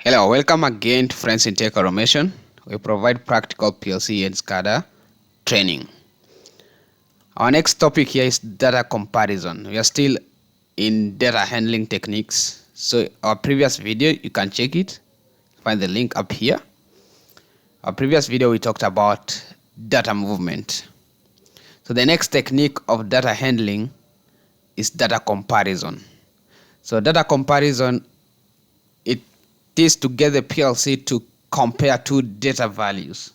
Hello, welcome again to Friends in Tech Automation. We provide practical PLC and SCADA training. Our next topic here is data comparison. We are still in data handling techniques. So our previous video, you can check it. Find the link up here. Our previous video, we talked about data movement. So the next technique of data handling is data comparison. So data comparison, it is to get the PLC to compare two data values.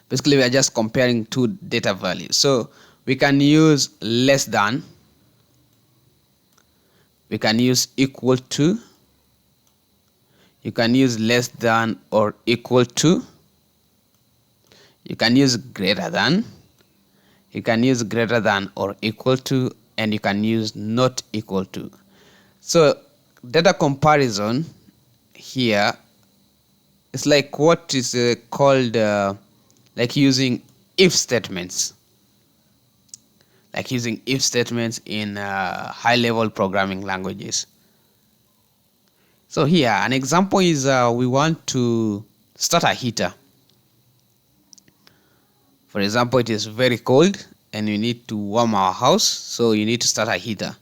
Basically, we are just comparing two data values. So we can use less than, we can use equal to, you can use less than or equal to, you can use greater than, you can use greater than or equal to, and you can use not equal to. So data comparison here is like what is called like using if statements, in high-level programming languages. So here an example is we want to start a heater. For example, it is very cold and we need to warm our house, so you need to start a heater.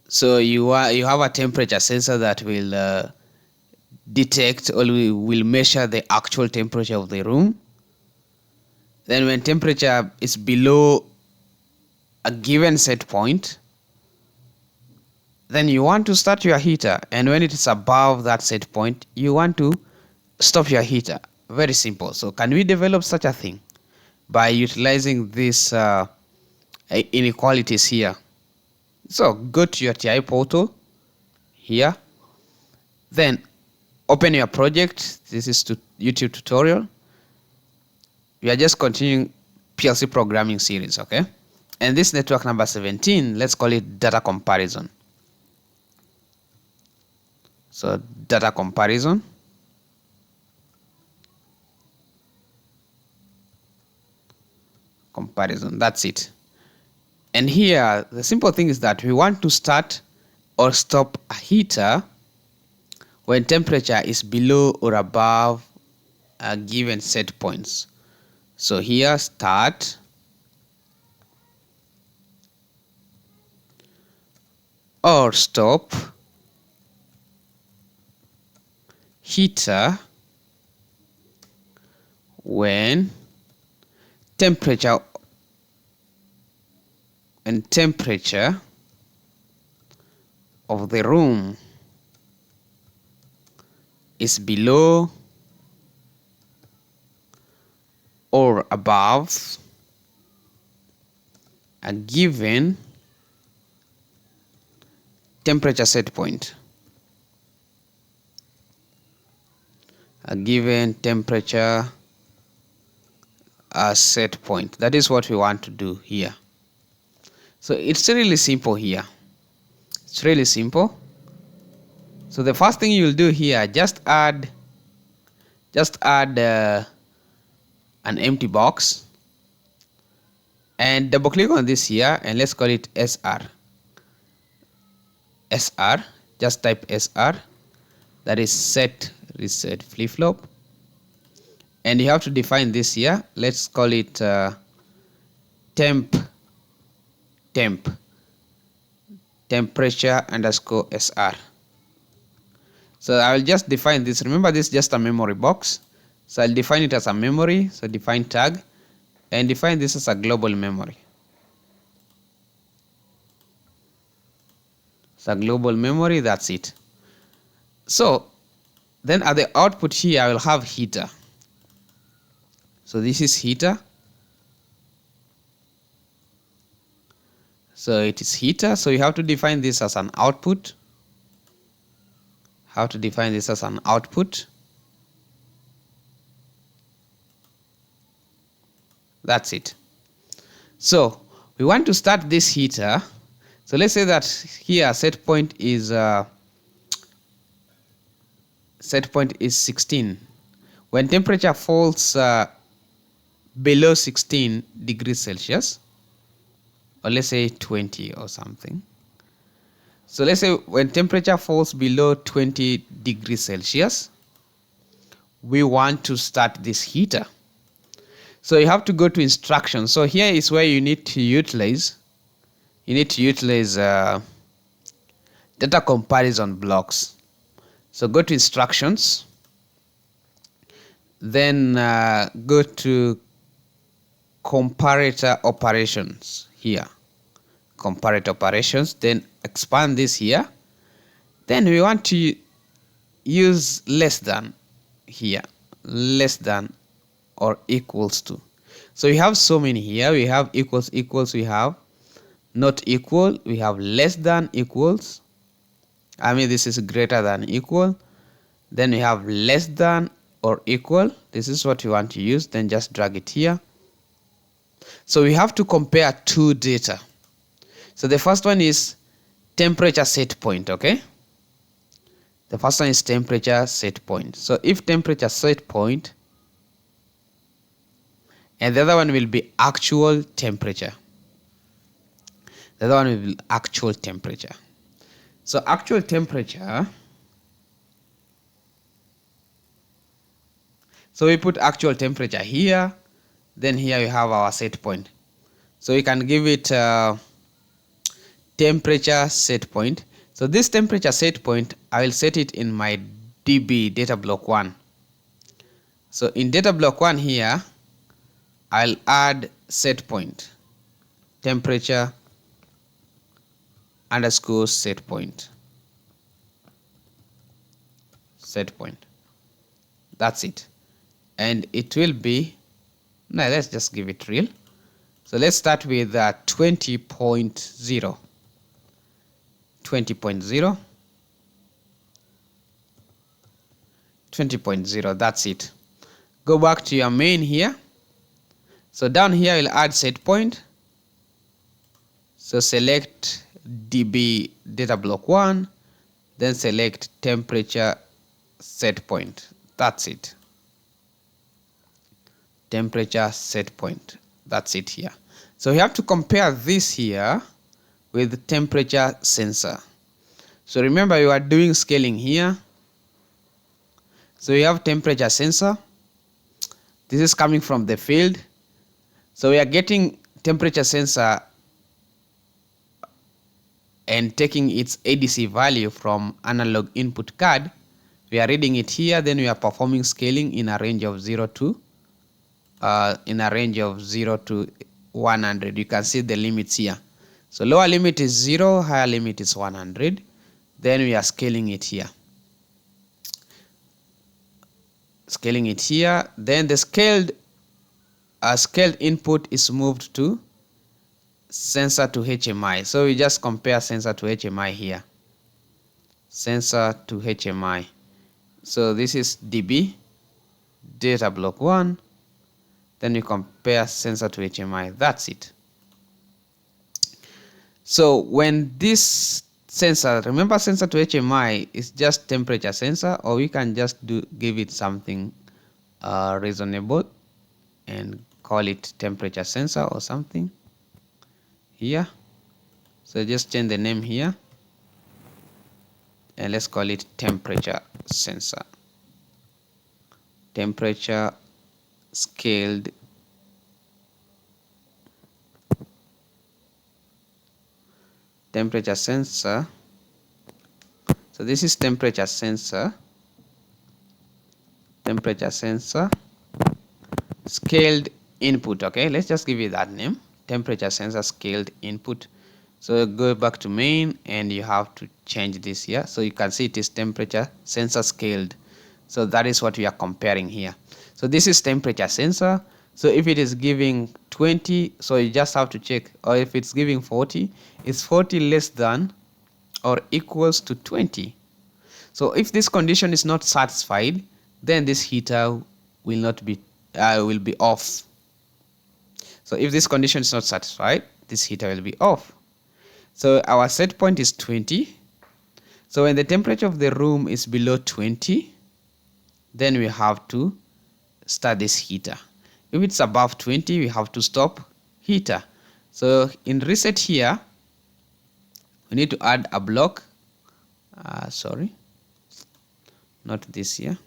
So you have a temperature sensor that will detect or will measure the actual temperature of the room. Then when temperature is below a given set point, then you want to start your heater, and when it is above that set point, you want to stop your heater. Very simple. So can we develop such a thing by utilizing these inequalities here? So go to your TIA portal here, then open your project. This is to YouTube tutorial. We are just continuing PLC programming series, okay? And this network number 17, let's call it data comparison. So data comparison. That's it. And here, the simple thing is that we want to start or stop a heater when temperature is below or above a given set points. So here, start or stop heater when temperature of the room is below or above a given temperature set point. A given temperature set point. That is what we want to do here. So it's really simple here. It's really simple. So the first thing you'll do here, just add an empty box and double click on this here, and let's call it SR. Just type SR, that is set reset flip-flop, and you have to define this here. Let's call it temperature underscore SR. So I will just define this. Remember, this is just a memory box, so I'll define it as a memory. So define tag and define this as a global memory. So global memory, that's it. So then at the output here, I will have heater. So this is heater. So it is heater. So you have to define this as an output. How to define this as an output? That's it. So we want to start this heater. So let's say that here set point is 16. When temperature falls below 16 degrees Celsius, or let's say 20 or something, So let's say when temperature falls below 20 degrees Celsius, we want to start this heater. So you have to go to instructions. So here is where you need to utilize data comparison blocks. So go to instructions, then go to comparator operations here, comparator operations, then expand this here. Then we want to use less than here, less than or equals to. So we have so many here. We have equals, we have not equal, we have less than equals, this is greater than equal, then we have less than or equal. This is what you want to use, then just drag it here. So we have to compare two data. So the first one is temperature set point, okay? The first one is temperature set point. So if temperature set point, and the other one will be actual temperature. The other one will be actual temperature. So actual temperature, so we put actual temperature here, then here we have our set point. So we can give it temperature set point. So this temperature set point, I will set it in my DB data block 1. So in data block 1 here, I'll add set point, temperature underscore set point. Set point. That's it. And it will be, now let's just give it real. So let's start with 20.0. 20.0. 20.0, that's it. Go back to your main here. So down here we'll add set point. So select DB data block 1, then select temperature set point. That's it. Temperature set point. That's it here. So we have to compare this here with the temperature sensor. So remember, you are doing scaling here. So we have temperature sensor. This is coming from the field. So we are getting temperature sensor and taking its ADC value from analog input card. We are reading it here, then we are performing scaling in a range of 0 to 100. You can see the limits here. So lower limit is 0, higher limit is 100. Then we are scaling it here. Scaling it here. Then the scaled input is moved to sensor to HMI. So we just compare sensor to HMI here. Sensor to HMI. So this is DB data block 1. Then you compare sensor to HMI. That's it. So when this sensor, remember sensor to HMI is just temperature sensor, or we can just give it something reasonable and call it temperature sensor or something here. So just change the name here and let's call it temperature sensor. Temperature scaled temperature sensor. So this is temperature sensor. Temperature sensor scaled input. Okay, let's just give it that name. Temperature sensor scaled input. So go back to main and you have to change this here. So you can see it is temperature sensor scaled. So that is what we are comparing here. So this is temperature sensor. So if it is giving 20, so you just have to check, or if it's giving 40, is 40 less than or equals to 20? So if this condition is not satisfied, then this heater will not be will be off. So if this condition is not satisfied, this heater will be off. So our set point is 20. So when the temperature of the room is below 20, then we have to start this heater. If it's above 20, we have to stop heater. So in reset here, we need to add a block sorry, not this here.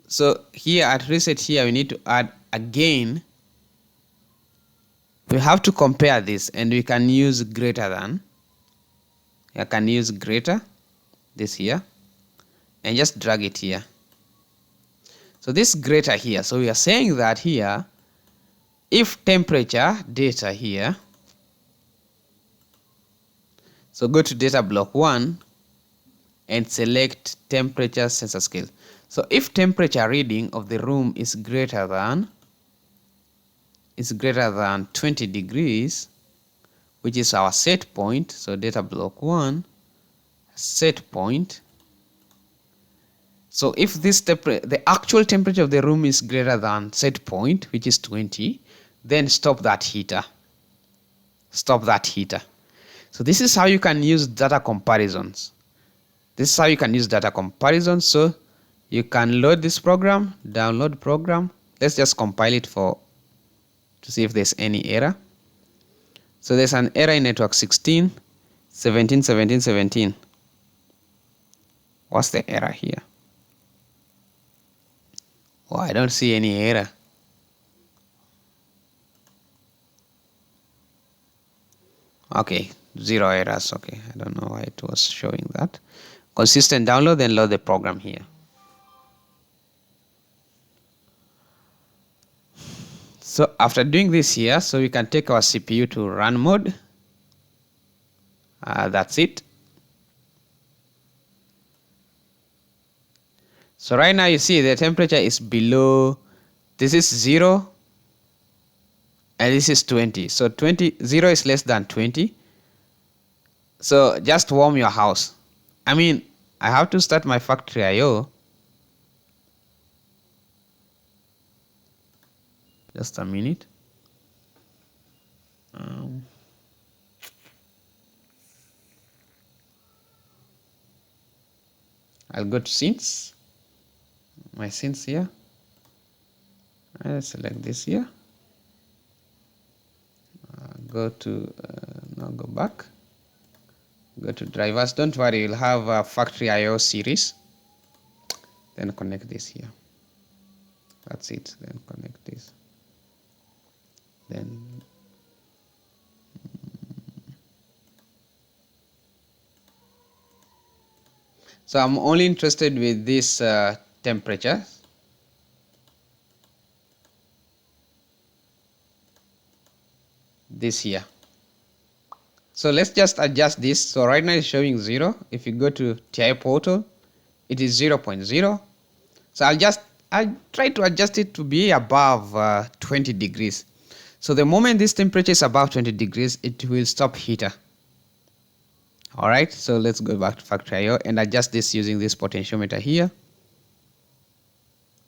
So here at reset here we need to add again. We have to compare this, and we can use greater than. I can use greater, this here, and just drag it here. So this greater here, so we are saying that here, if temperature data here, so go to data block 1 and select temperature sensor scale. So if temperature reading of the room is greater than 20 degrees, which is our set point, so data block 1 set point. So if this the actual temperature of the room is greater than set point, which is 20, then stop that heater. Stop that heater. So this is how you can use data comparisons. This is how you can use data comparisons. So you can load this program, download program. Let's just compile it to see if there's any error. So there's an error in network 16, 17, 17, 17. What's the error here? Oh, I don't see any error. Okay, 0 errors. Okay, I don't know why it was showing that. Consistent download, then load the program here. So after doing this here, so we can take our CPU to run mode. That's it. So right now you see the temperature is below, this is 0 and this is 20. So 0 is less than 20. So just warm your house. I mean, I have to start my factory I/O. Just a minute. I'll go to scenes. My scenes here. I'll select this here. Go to now go back. Go to drivers. Don't worry, you'll have a factory I/O series. Then connect this here. That's it. Then connect this. Then so I'm only interested with this temperature. This here. So let's just adjust this. So right now it's showing 0. If you go to TIA Portal, it is 0.0. So I'll try to adjust it to be above 20 degrees. So the moment this temperature is above 20 degrees, it will stop heater. Alright, so let's go back to factory I/O and adjust this using this potentiometer here.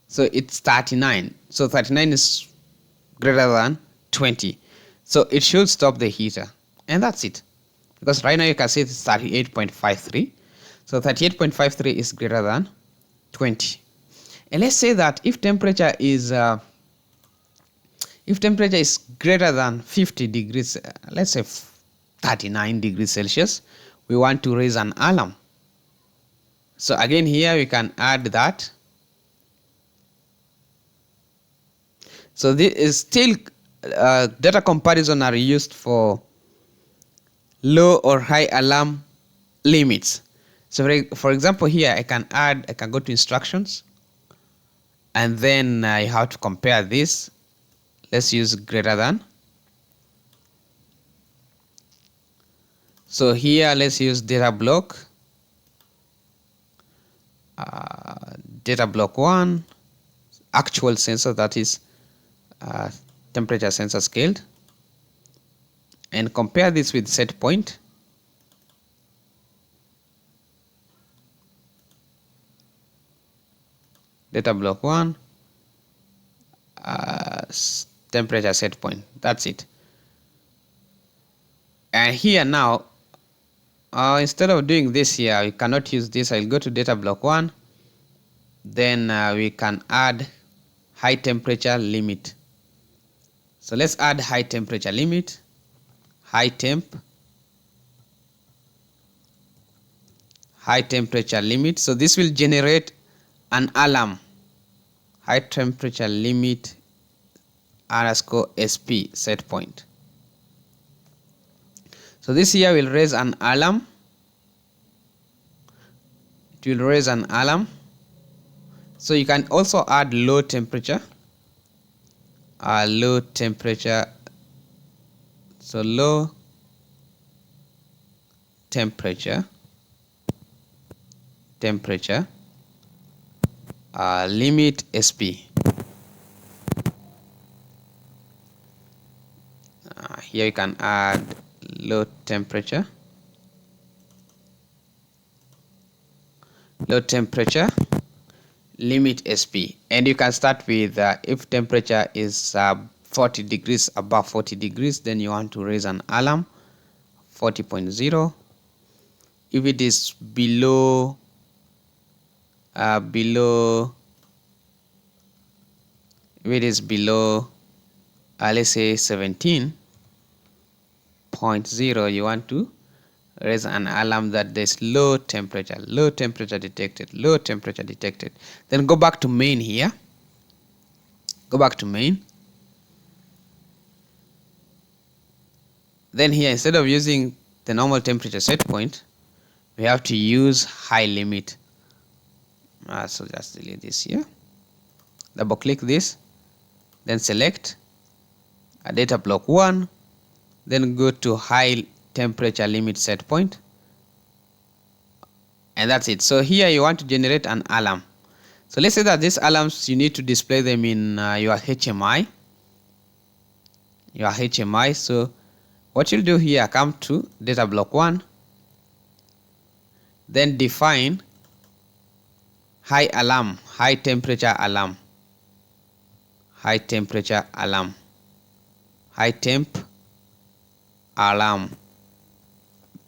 So it's 39. So 39 is greater than 20. So it should stop the heater. And that's it. Because right now you can see it's 38.53. So 38.53 is greater than 20. And let's say that if temperature is greater than 50 degrees, let's say 39 degrees Celsius, we want to raise an alarm. So again here we can add that. So this is still data comparison are used for low or high alarm limits. So for example here I can go to instructions, and then I have to compare this. Let's use greater than. So here let's use data block 1 actual sensor, that is temperature sensor scaled, and compare this with set point. Data block 1 temperature set point. That's it. And here now instead of doing this here, we cannot use this. I'll go to data block 1, then we can add high temperature limit. So let's add high temperature limit, high temperature limit. So this will generate an alarm, high temperature limit underscore SP set point. So this here will raise an alarm. It will raise an alarm. So you can also add low temperature. Low temperature. So low temperature limit SP. Here you can add low temperature limit SP, and you can start with if temperature is 40 degrees, above 40 degrees, then you want to raise an alarm 40.0. If it is below let's say 17.0, you want to raise an alarm that there's low temperature detected. Then go back to main here. Then here, instead of using the normal temperature set point, we have to use high limit. So just delete this here. Double click this, then select a data block 1, then go to high temperature limit set point, and that's it. So here you want to generate an alarm. So let's say that these alarms, you need to display them in your HMI. So what you'll do here, come to data block 1, then define high temperature alarm.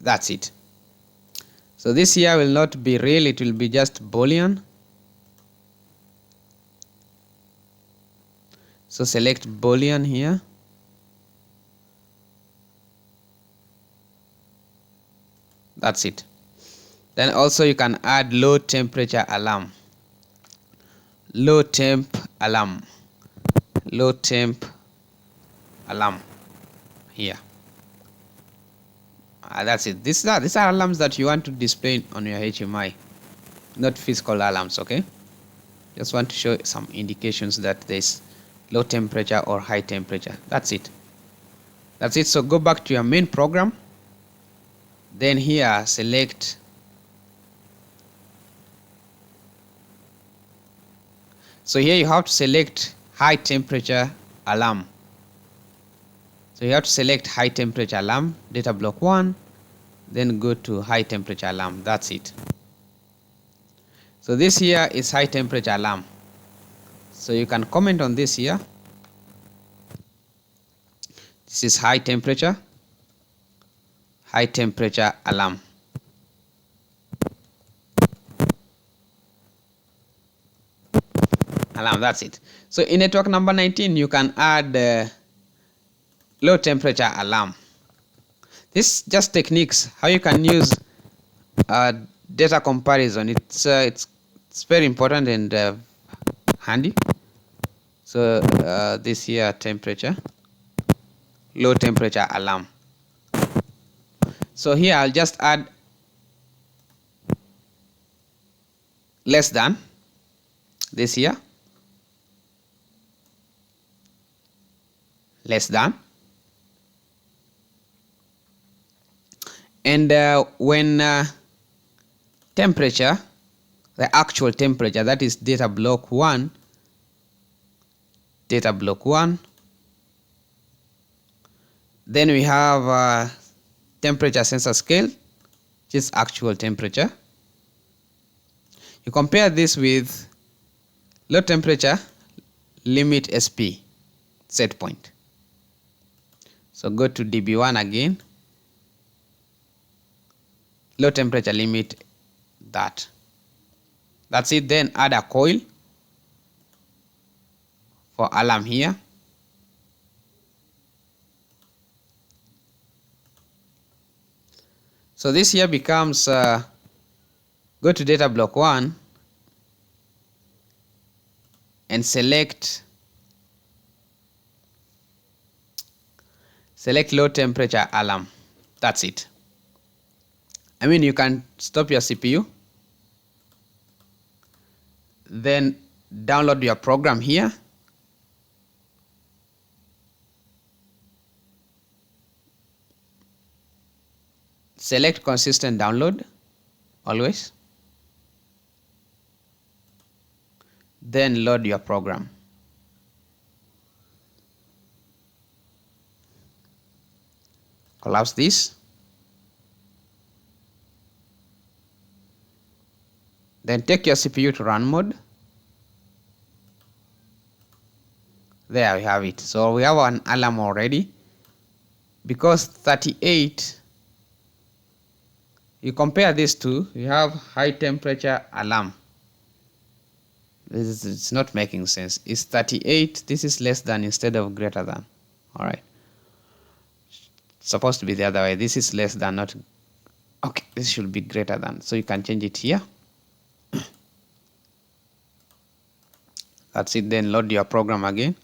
That's it. So this here will not be real, it will be just Boolean. So select Boolean here. That's it. Then also you can add low temperature alarm. Low temp alarm here. That's it. These are alarms that you want to display on your HMI, not physical alarms. Okay, just want to show some indications that there's low temperature or high temperature. That's it. So go back to your main program, then here select so here you have to select high temperature alarm. So you have to select high temperature alarm, data block 1, then go to high temperature alarm. That's it. So this here is high temperature alarm. So you can comment on this here. This is high temperature alarm. That's it. So in network number 19, you can add low temperature alarm. This just techniques how you can use data comparison. It's very important and handy. So this here temperature, low temperature alarm. So here I'll just add less than this here, less than, and when temperature, the actual temperature, that is data block 1, then we have temperature sensor scale, which is actual temperature. You compare this with low temperature limit SP set point. So go to DB1 again, low temperature limit, that's it. Then add a coil for alarm here. So this here becomes Go to data block 1 and select low temperature alarm. That's it. I mean, you can stop your CPU, then download your program here. Select consistent download always. Then load your program. Collapse this. Then take your CPU to run mode. There we have it. So we have an alarm already. Because 38, you compare these two, you have high temperature alarm. It's not making sense. It's 38, this is less than instead of greater than. Alright. Supposed to be the other way. This is less than, not. Okay, this should be greater than. So you can change it here. That's it. Then load your program again.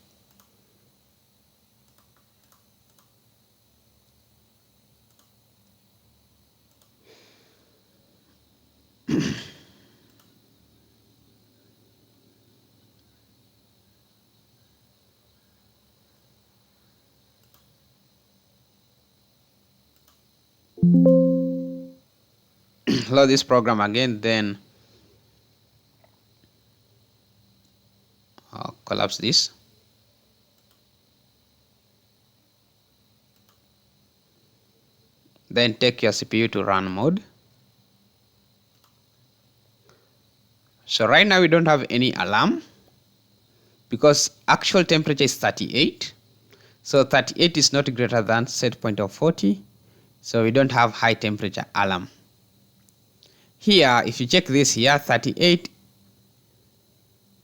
Load this program again, then collapse this. Then take your CPU to run mode. So right now we don't have any alarm because actual temperature is 38. So 38 is not greater than set point of 40. So we don't have high temperature alarm. Here, if you check this here, 38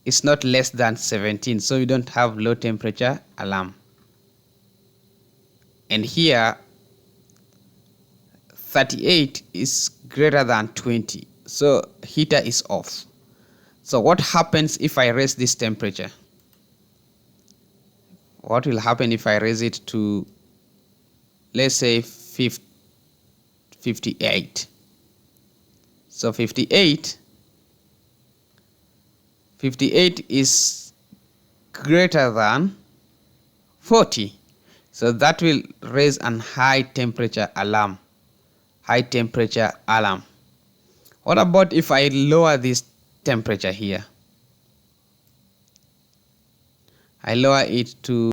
is not less than 17. So we don't have low temperature alarm. And here, 38 is greater than 20. So heater is off. So what happens if I raise this temperature? What will happen if I raise it to, let's say, 58? So 58 is greater than 40. So that will raise an high temperature alarm. High temperature alarm. What about if I lower this temperature here? I lower it to